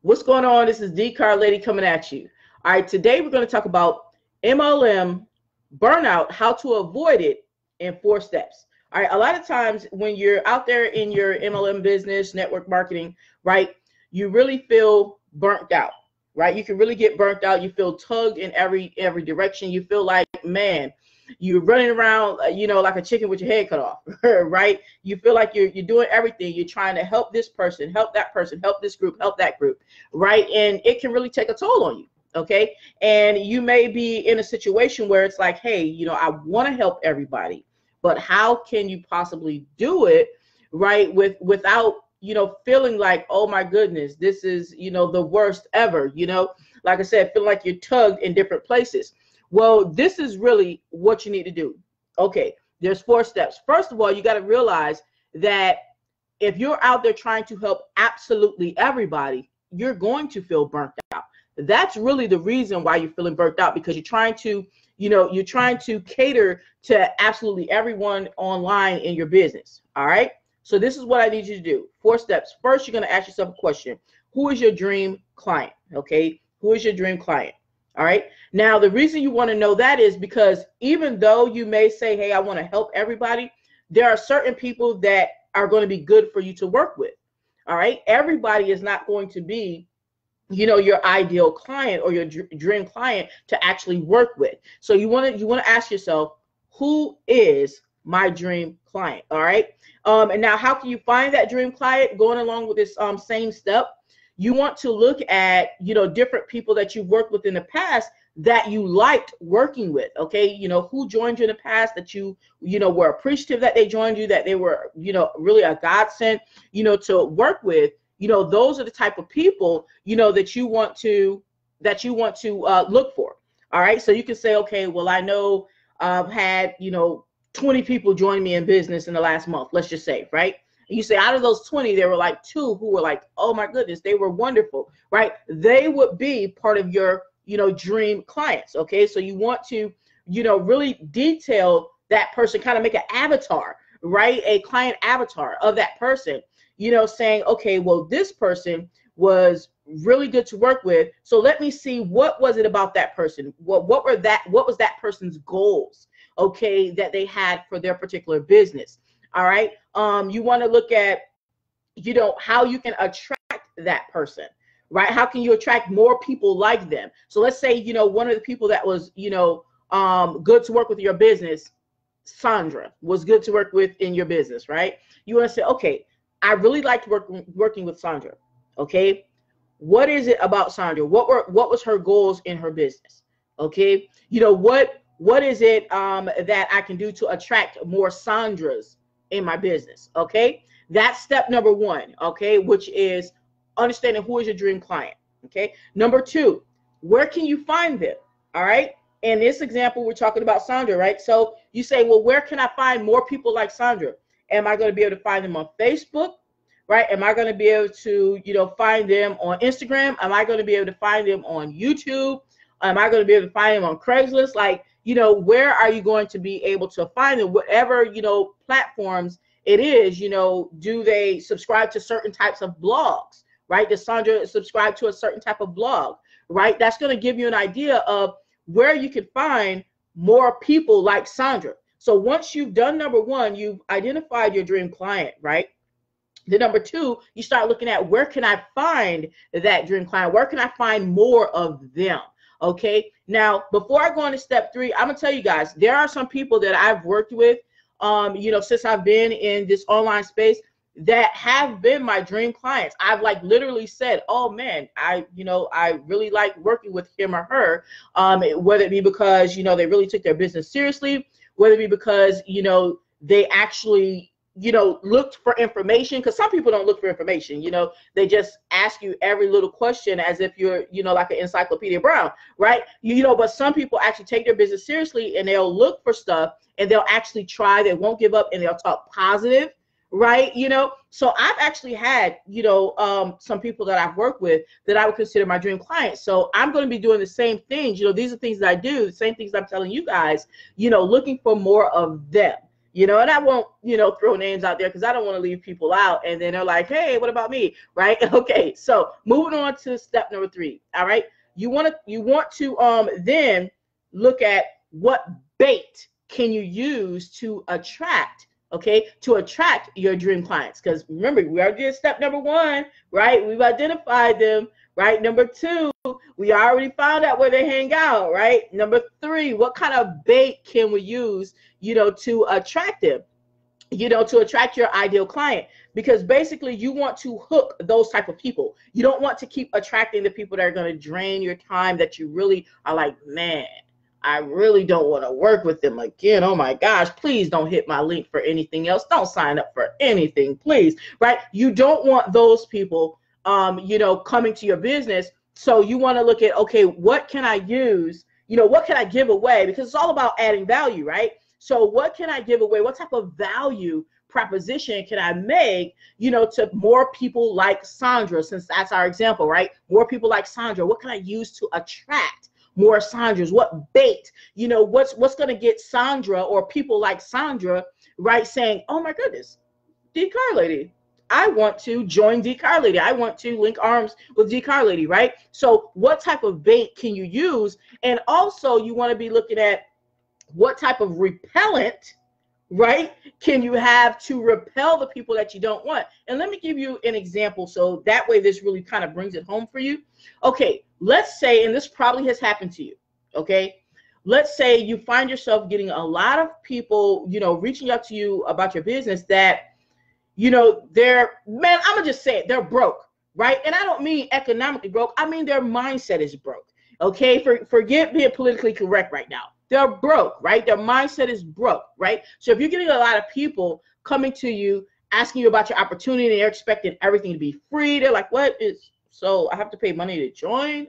What's going on? This is Dee Car Lady coming at you. All right, today we're going to talk about MLM, burnout, how to avoid it in 4 steps. All right, a lot of times when you're out there in your MLM business, network marketing, right, you really feel burnt out, right? You can really get burnt out. You feel tugged in every direction. You feel like, man, you're running around, like a chicken with your head cut off, right? You feel like you're doing everything. You're trying to help this person, help that person, help this group, help that group, right? And it can really take a toll on you, okay? And you may be in a situation where it's like, hey, I want to help everybody, but how can you possibly do it, right, without, feeling like, oh my goodness, this is, the worst ever, like I said, feeling like you're tugged in different places. Well, this is really what you need to do. Okay, there's 4 steps. First of all, you got to realize that if you're out there trying to help absolutely everybody, you're going to feel burnt out. That's really the reason why you're feeling burnt out, because you're trying to, cater to absolutely everyone online in your business. All right. So this is what I need you to do. 4 steps. First, you're going to ask yourself a question. Who is your dream client? Okay. Who is your dream client? All right. Now, the reason you want to know that is because even though you may say, hey, I want to help everybody, there are certain people that are going to be good for you to work with. All right. Everybody is not going to be, your ideal client or your dream client to actually work with. So you want to ask yourself, who is my dream client? All right. And now how can you find that dream client? Going along with this same step, you want to look at, different people that you've worked with in the past that you liked working with. Okay. Who joined you in the past that you were appreciative that they joined you, that they were, really a godsend, to work with. Those are the type of people, that you want to look for. All right. So you can say, okay, well, I know I've had, 20 people join me in business in the last month. Let's just say, right? And you say out of those 20, there were like 2 who were like, oh my goodness, they were wonderful, right? They would be part of your, dream clients. Okay. So you want to, really detail that person, kind of make an avatar, right? A client avatar of that person, saying, okay, well, this person was really good to work with. So let me see, what was it about that person? What was that person's goals? Okay. That they had for their particular business. All right. You want to look at, how you can attract that person, right? How can you attract more people like them? So let's say, one of the people that was, good to work with your business, Sandra, was good to work with in your business, right? You want to say, okay, I really liked working with Sandra. Okay. What is it about Sandra? What was her goals in her business? Okay. What is it that I can do to attract more Sandras in my business? Okay. That's step number 1. Okay. Which is understanding who is your dream client. Okay. Number 2, where can you find them? All right. In this example, we're talking about Sandra, right? So you say, well, where can I find more people like Sandra? Am I going to be able to find them on Facebook? Right? Am I going to be able to, find them on Instagram? Am I going to be able to find them on YouTube? Am I going to be able to find them on Craigslist? Like, where are you going to be able to find them? Whatever, platforms it is, do they subscribe to certain types of blogs, right? Does Sandra subscribe to a certain type of blog, right? That's going to give you an idea of where you can find more people like Sandra. So once you've done number 1, you've identified your dream client, right? Then number 2, you start looking at, where can I find that dream client? Where can I find more of them? Okay. Now, before I go on to step 3, I'm gonna tell you guys, there are some people that I've worked with, since I've been in this online space, that have been my dream clients. I've like literally said, oh man, I really like working with him or her, whether it be because, they really took their business seriously, whether it be because, they actually, looked for information, because some people don't look for information. They just ask you every little question as if you're, like an Encyclopedia Brown, right? But some people actually take their business seriously, and they'll look for stuff, and they'll actually try. They won't give up, and they'll talk positive, right? So I've actually had, some people that I've worked with that I would consider my dream clients. So I'm going to be doing the same things. These are things that I do, the same things I'm telling you guys, looking for more of them. you know, and I won't, you know, throw names out there because I don't want to leave people out. And then they're like, hey, what about me? Right? Okay. So moving on to step number 3. All right. You want to then look at what bait can you use to attract, okay, to attract your dream clients. Because remember, we already did step number 1, right? We've identified them, right? Number 2, we already found out where they hang out, right? Number 3, what kind of bait can we use, you know, to attract them, you know, to attract your ideal client? Because basically you want to hook those type of people. You don't want to keep attracting the people that are going to drain your time, that you really are like, man, I really don't want to work with them again. Oh my gosh, please don't hit my link for anything else. Don't sign up for anything, please, right? You don't want those people, you know, coming to your business. So you want to look at, okay, what can I use? You know, what can I give away? Because it's all about adding value, right? So what can I give away? What type of value proposition can I make, you know, to more people like Sandra, since that's our example, right? More people like Sandra. What can I use to attract more Sandras? What bait, you know, what's going to get Sandra or people like Sandra, right, saying, oh my goodness, Dee Car Lady, I want to join Dee Car Lady. I want to link arms with Dee Car Lady, right? So what type of bait can you use? And also you want to be looking at what type of repellent, right, can you have to repel the people that you don't want? And let me give you an example so that way this really kind of brings it home for you. Okay, let's say, and this probably has happened to you, okay? Let's say you find yourself getting a lot of people, you know, reaching out to you about your business that, you know, they're, man, I'm gonna just say it, they're broke, right? And I don't mean economically broke, I mean their mindset is broke, okay? Forget being politically correct right now. They're broke, right? Their mindset is broke, right? So if you're getting a lot of people coming to you, asking you about your opportunity, and they're expecting everything to be free, they're like, what is, so I have to pay money to join?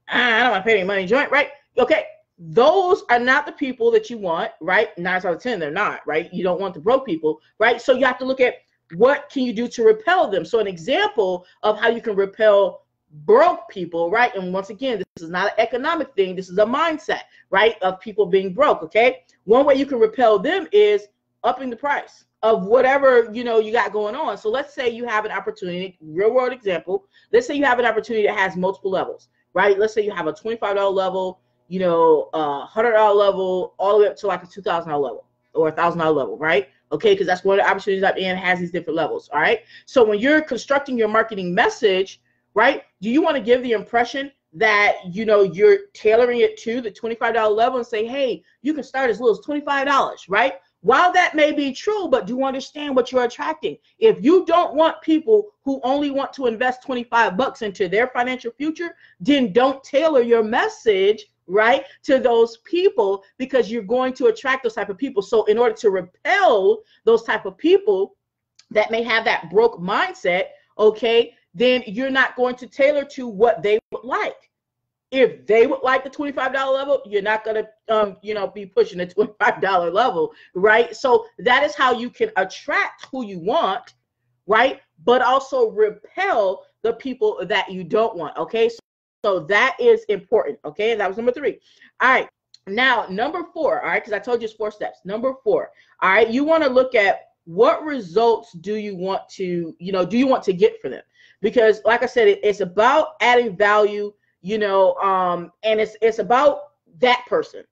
I don't want to pay any money to join, right? Okay, those are not the people that you want, right? 9 out of 10, they're not, right? You don't want the broke people, right? So you have to look at what can you do to repel them. So an example of how you can repel broke people, right? And once again, this is not an economic thing. This is a mindset, right, of people being broke, okay? One way you can repel them is upping the price of whatever, you know, you got going on. So let's say you have an opportunity, real world example. Let's say you have an opportunity that has multiple levels, right? Let's say you have a $25 level, you know, $100 level, all the way up to like a $2,000 level or a $1,000 level, right? Okay, because that's one of the opportunities I'm in, has these different levels, all right? So when you're constructing your marketing message, right, do you want to give the impression that, you know, you're tailoring it to the $25 level and say, hey, you can start as little as $25, right? While that may be true, but do understand what you're attracting. If you don't want people who only want to invest 25 bucks into their financial future, then don't tailor your message, right, to those people, because you're going to attract those type of people. So in order to repel those type of people that may have that broke mindset, okay, then you're not going to tailor to what they would like. If they would like the $25 level, you're not going to, you know, be pushing the $25 level, right? So that is how you can attract who you want, right? But also repel the people that you don't want, okay? So that is important, okay? That was number 3. All right. Now, number 4, all right, because I told you it's 4 steps. Number 4, all right, you want to look at what results do you want to, you know, do you want to get for them? Because like I said, it's about adding value, you know, and it's about that person,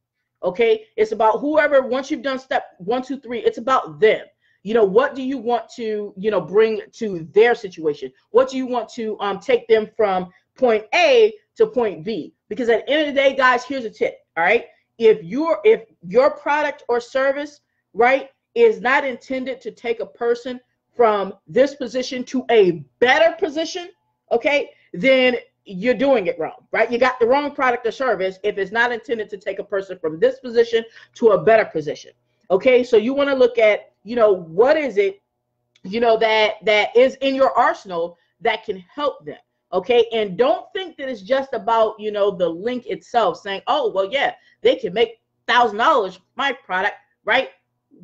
okay? It's about whoever, once you've done step 1, 2, 3, it's about them. You know, what do you want to, you know, bring to their situation? What do you want to take them from point A to point B? Because at the end of the day, guys, here's a tip, all right? If your product or service, right, is not intended to take a person from this position to a better position, okay, then you're doing it wrong, right? You got the wrong product or service if it's not intended to take a person from this position to a better position, okay? So you want to look at, you know, what is it, you know, that is in your arsenal that can help them, okay? And don't think that it's just about, you know, the link itself saying, oh, well, yeah, they can make $1,000 from my product, right?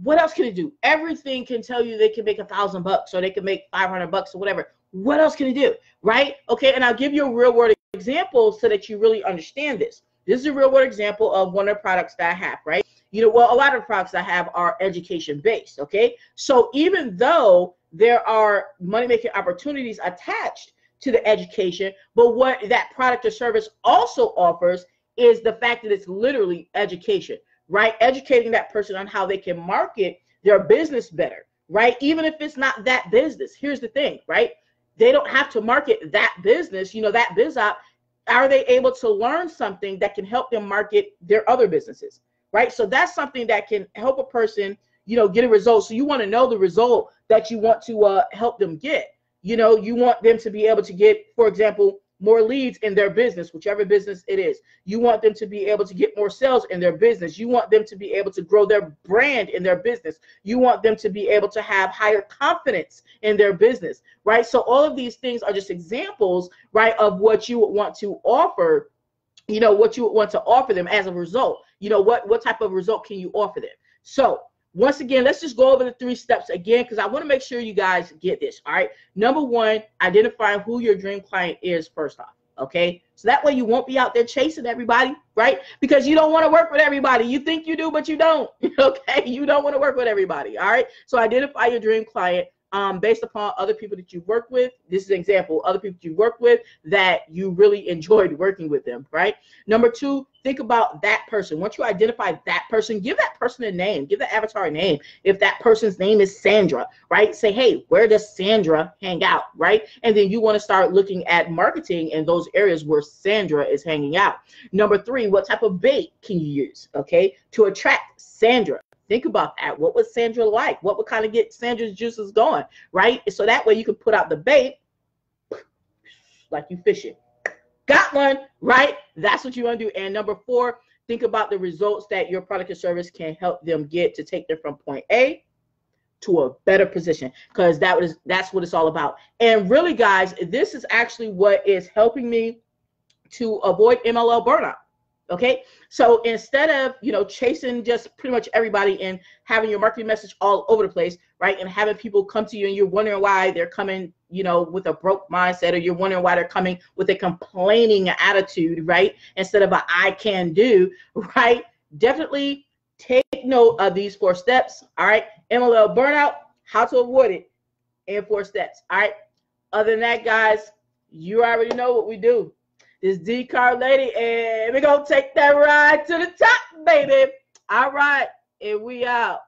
What else can it do? Everything can tell you they can make $1,000 or they can make $500 or whatever. What else can it do, right? Okay, and I'll give you a real world example so that you really understand this. This is a real world example of one of the products that I have, right? Well, a lot of products I have are education based. Okay. So even though there are money-making opportunities attached to the education, but what that product or service also offers is the fact that it's literally education, right? Educating that person on how they can market their business better, right? Even if it's not that business. Here's the thing, right? They don't have to market that business, that biz op. Are they able to learn something that can help them market their other businesses, right? So that's something that can help a person, get a result. So you want to know the result that you want to help them get. You want them to be able to get, for example, more leads in their business, whichever business it is. You want them to be able to get more sales in their business. You want them to be able to grow their brand in their business. You want them to be able to have higher confidence in their business, right? So all of these things are just examples, right, of what you would want to offer, what you would want to offer them as a result. What type of result can you offer them? So once again, let's just go over the 3 steps again, because I want to make sure you guys get this. All right. Number 1, identify who your dream client is first off. Okay. So that way you won't be out there chasing everybody, right? Because you don't want to work with everybody. You think you do, but you don't. Okay. You don't want to work with everybody. All right. So identify your dream client based upon other people that you've worked with. This is an example, other people you work with that you really enjoyed working with them, right? Number 2, think about that person. Once you identify that person, give that person a name, give the avatar a name. If that person's name is Sandra, right? Say, hey, where does Sandra hang out, right? And then you want to start looking at marketing in those areas where Sandra is hanging out. Number 3, what type of bait can you use, okay, to attract Sandra? Think about that. What was Sandra like? What would kind of get Sandra's juices going, right? So that way you can put out the bait like you fishing. Got one, right? That's what you want to do. And number 4, think about the results that your product or service can help them get to take them from point A to a better position, because that's what it's all about. And really, guys, this is actually what is helping me to avoid MLM burnout. Okay, so instead of chasing just pretty much everybody and having your marketing message all over the place, right, and having people come to you and you're wondering why they're coming with a broke mindset, or you're wondering why they're coming with a complaining attitude, right, instead of a I can do, right, definitely take note of these 4 steps. All right, MLM burnout, how to avoid it in 4 steps. All right, other than that, guys, you already know what we do. This Dee Car Lady, and we're going to take that ride to the top, baby. All right, and we out.